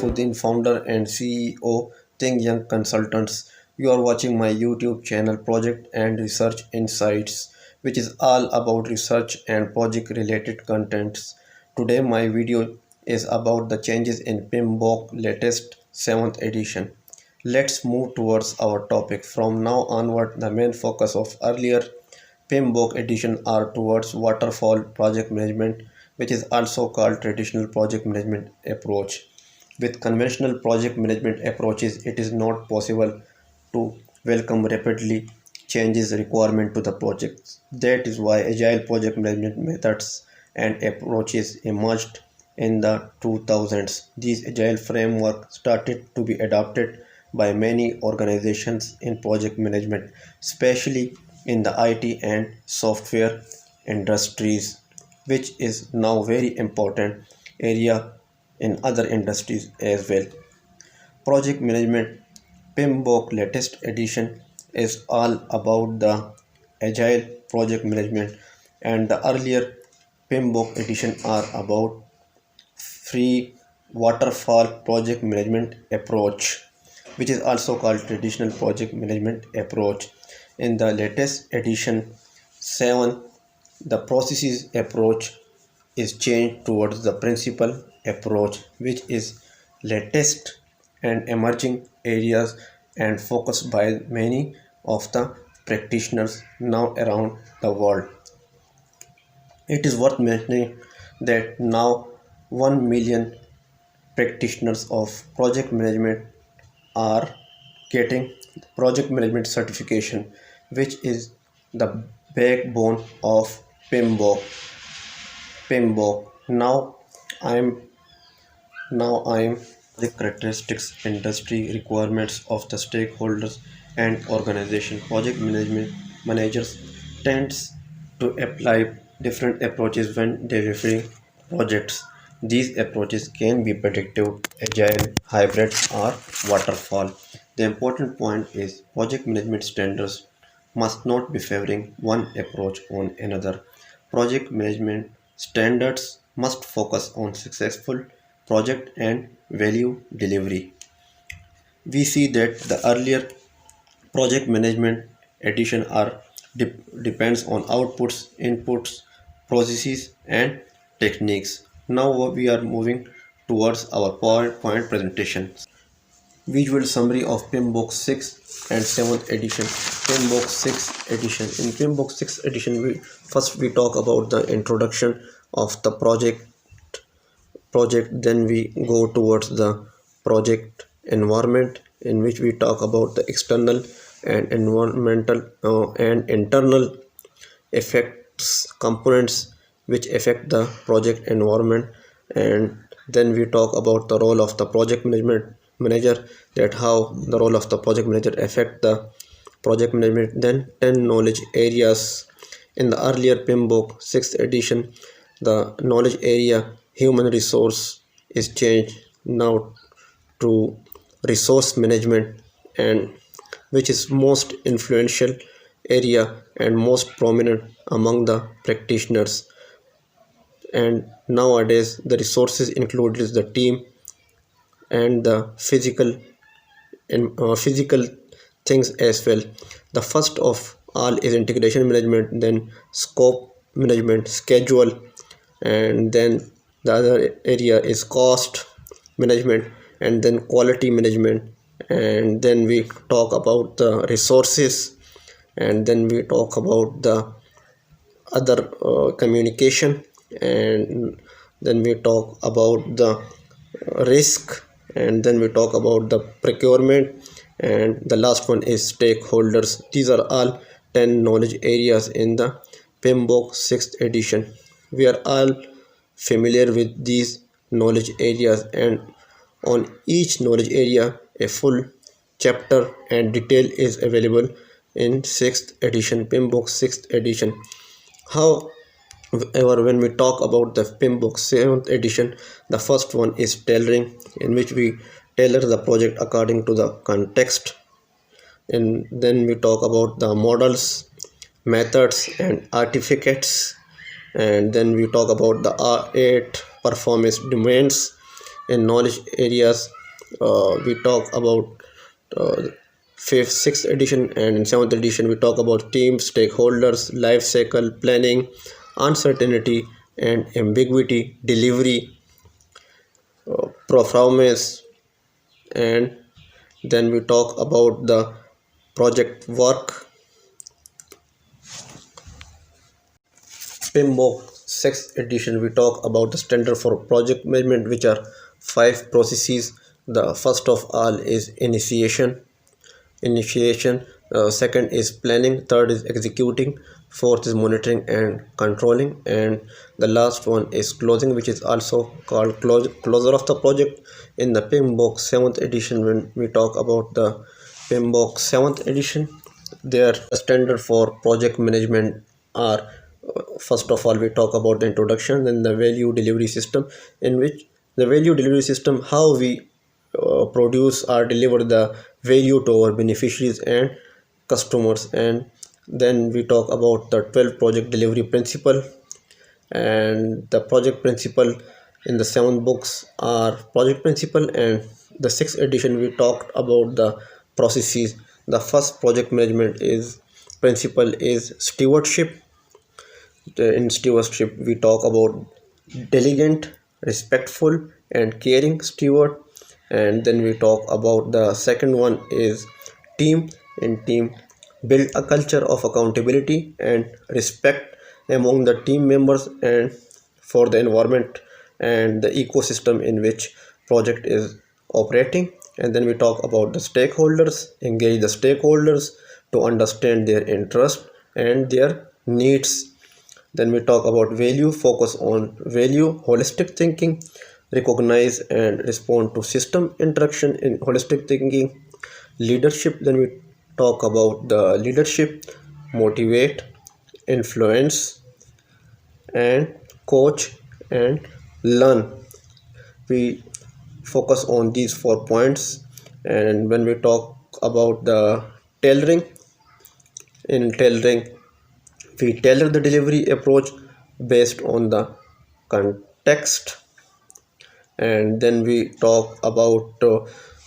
Saifuddin, founder and CEO, Think Young Consultants. You are watching my YouTube channel Project and Research Insights, which is all about research and project related contents. Today, my video is about the changes in PMBOK latest 7th edition. Let's move towards our topic. From now onward, the main focus of earlier PMBOK edition are towards waterfall project management, which is also called traditional project management approach. With conventional project management approaches, it is not possible to welcome rapidly changes requirement to the projects. That is why agile project management methods and approaches emerged in the 2000s. These agile framework started to be adopted by many organizations in project management, especially in the IT and software industries, which is now very important area in other industries as well. Project management PMBOK latest edition is all about the agile project management, and the earlier PMBOK edition are about free waterfall project management approach, which is also called traditional project management approach. In the latest edition 7, the processes approach is changed towards the principal approach, which is latest and emerging areas and focused by many of the practitioners now around the world. It is worth mentioning that now 1 million practitioners of project management are getting project management certification, which is the backbone of PMBOK. PMBOK. Now I am the characteristics, industry requirements of the stakeholders and organization. Project management managers tends to apply different approaches when delivering projects. These approaches can be predictive, agile, hybrid, or waterfall. The important point is project management standards must not be favoring one approach on another. Project management standards must focus on successful project and value delivery. We see that the earlier project management edition are depends on outputs, inputs, processes, and techniques. Now we are moving towards our PowerPoint presentation. Visual summary of PMBOK 6 and 7th edition. PMBOK 6 edition. In PMBOK 6 edition, we talk about the introduction of the project, then we go towards the project environment, in which we talk about the external and environmental and internal effects components which affect the project environment, and then we talk about the role of the project management manager, that how the role of the project manager affect the project management. Then 10 knowledge areas. In the earlier PMBOK 6th edition, the knowledge area human resource is changed now to resource management, and which is most influential area and most prominent among the practitioners. And nowadays the resources includes the team and the physical things as well. The first of all is integration management, then scope management, schedule, and then the other area is cost management, and then quality management, and then we talk about the resources, and then we talk about the other communication, and then we talk about the risk, and then we talk about the procurement, and the last one is stakeholders. These are all 10 knowledge areas in the PMBOK 6th edition. We are all familiar with these knowledge areas, and on each knowledge area a full chapter and detail is available in 6th edition, PMBOK 6th edition. However, when we talk about the PMBOK 7th edition, the first one is tailoring, in which we tailor the project according to the context, and then we talk about the models, methods, and artifacts, and then we talk about the 8 performance domains, In knowledge areas, we talk about uh, fifth, sixth edition, and in seventh edition we talk about teams, stakeholders, life cycle planning, uncertainty and ambiguity, delivery, performance, and then we talk about the project work. PMBOK 6th edition, we talk about the standard for project management, which are five processes. The first of all is initiation, second is planning, third is executing, fourth is monitoring and controlling, and the last one is closing, which is also called closure of the project. In the PMBOK 7th edition, when we talk about the PMBOK 7th edition, their standard for project management are, first of all we talk about the introduction, then the value delivery system, in which the value delivery system, how we produce or deliver the value to our beneficiaries and customers, and then we talk about the 12 project delivery principle. And the project principle in the seven books are project principle, and the sixth edition we talked about the processes. The first project management is principle is stewardship. In stewardship we talk about diligent, respectful and caring steward. And then we talk about the second one is team. In team, build a culture of accountability and respect among the team members and for the environment and the ecosystem in which project is operating. And then we talk about the stakeholders, engage the stakeholders to understand their interest and their needs. Then we talk about value, focus on value, holistic thinking, recognize and respond to system interaction in holistic thinking. Leadership, then we talk about the leadership, motivate, influence, and coach and learn. We focus on these 4 points. And when we talk about the tailoring, in tailoring we tailor the delivery approach based on the context. And then we talk about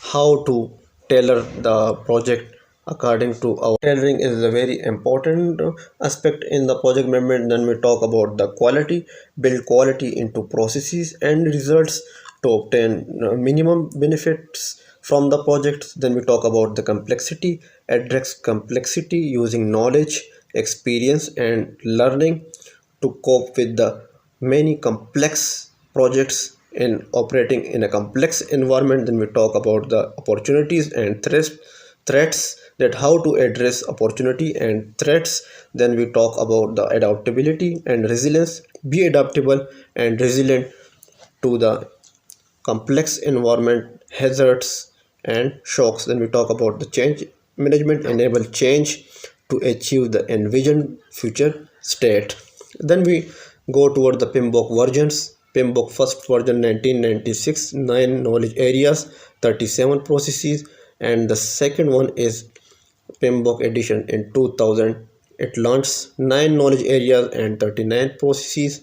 how to tailor the project according to our tailoring is a very important aspect in the project management. Then we talk about the quality, build quality into processes and results to obtain minimum benefits from the projects. Then we talk about the complexity, address complexity using knowledge, experience and learning to cope with the many complex projects in operating in a complex environment. Then we talk about the opportunities and threats, that how to address opportunity and threats. Then we talk about the adaptability and resilience, be adaptable and resilient to the complex environment, hazards and shocks. Then we talk about the change management, enable change to achieve the envisioned future state. Then we go toward the PMBOK versions. PMBOK first version 1996, 9 knowledge areas, 37 processes, and the second one is PMBOK edition in 2000. It launched 9 knowledge areas and 39 processes.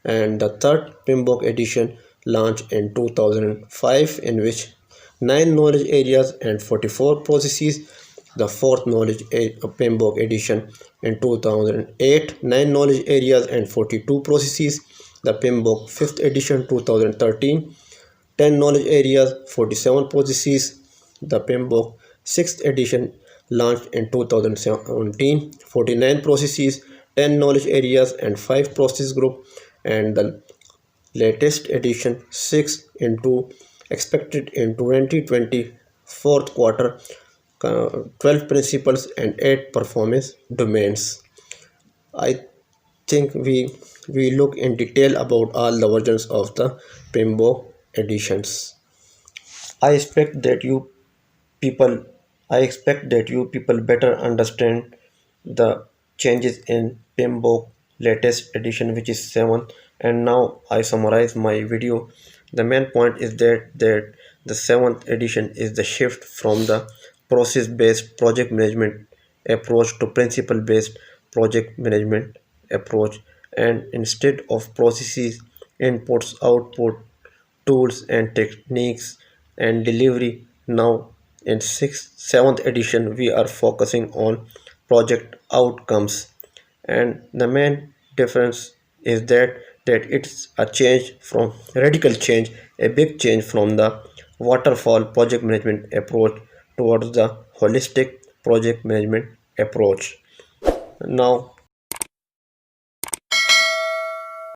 And the third PMBOK edition launched in 2005, in which 9 knowledge areas and 44 processes. The fourth PMBOK edition in 2008, 9 knowledge areas and 42 processes. The PMBOK 5th edition 2013, 10 knowledge areas, 47 processes. The PMBOK 6th edition launched in 2017, 49 processes, 10 knowledge areas and 5 process group. And the latest edition 6 into expected in 2020 fourth quarter, 12 principles and 8 performance domains. I think we look in detail about all the versions of the PMBOK editions. I expect that you people I expect that you people better understand the changes in PMBOK latest edition, which is 7. And now I summarize my video. The main point is that the 7th edition is the shift from the process based project management approach to principle based project management approach. And instead of processes, inputs, output, tools and techniques and delivery. Now in 6th 7th edition we are focusing on project outcomes, and the main difference is that it's a change from radical change, a big change from the waterfall project management approach towards the holistic project management approach. Now